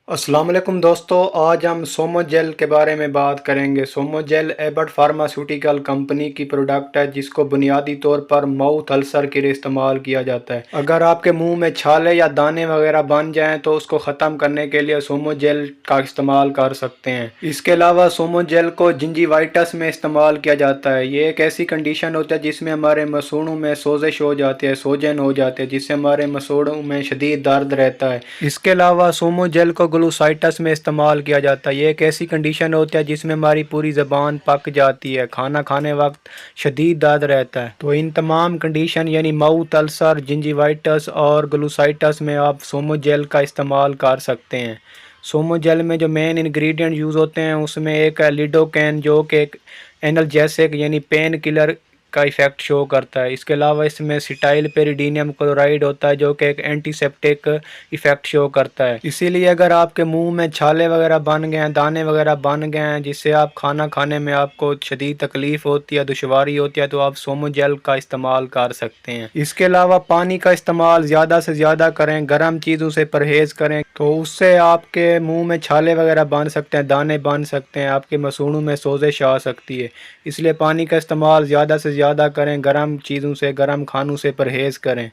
अस्सलाम वालेकुम दोस्तों, आज हम सोमो जेल के बारे में बात करेंगे। सोमो जेल एबट फार्मास्यूटिकल कंपनी की प्रोडक्ट है जिसको बुनियादी तौर पर माउथ अल्सर के लिए इस्तेमाल किया जाता है। अगर आपके मुंह में छाले या दाने वगैरह बन जाएं तो उसको ख़त्म करने के लिए सोमो जेल का इस्तेमाल कर सकते हैं। इसके अलावा सोमो जेल को जिंजीवाइटिस में इस्तेमाल किया जाता है। ये एक ऐसी कंडीशन होती है जिसमें हमारे मसूड़ों में सोजिश हो जाती है, सोजन हो जाते हैं, जिससे हमारे मसूड़ों में शदीद दर्द रहता है। इसके अलावा सोमो जेल को ग्लूसाइटिस में इस्तेमाल किया जाता है। ये एक ऐसी कंडीशन होती है जिसमें हमारी पूरी ज़बान पक जाती है, खाना खाने वक्त शदीद दर्द रहता है। तो इन तमाम कंडीशन यानी माउथ अल्सर, जिंजीवाइटिस और ग्लूसाइटिस में आप सोमो जेल का इस्तेमाल कर सकते हैं। सोमो जेल में जो मेन इंग्रेडिएंट यूज़ होते हैं उसमें एक है लिडोकैन, जो कि एक एनाल्जेसिक यानी पेन किलर का इफेक्ट शो करता है। इसके अलावा इसमें सिटाइल पेरिडीनियम क्लोराइड होता है जो कि एक एंटीसेप्टिक इफेक्ट शो करता है। इसीलिए अगर आपके मुंह में छाले वगैरह बन गए हैं, दाने वगैरह बन गए हैं जिससे आप खाना खाने में आपको शदीद तकलीफ होती है, दुश्वारी होती है, तो आप सोमो जेल का इस्तेमाल कर सकते हैं। इसके अलावा पानी का इस्तेमाल ज़्यादा से ज़्यादा करें, गर्म चीज़ों से परहेज़ करें, तो उससे आपके मुंह में छाले वगैरह बन सकते हैं, दाने बन सकते हैं, आपके मसूड़ों में सोजिश आ सकती है। इसलिए पानी का इस्तेमाल ज़्यादा से ज़्यादा करें, गर्म चीज़ों से, गर्म खानों से परहेज़ करें।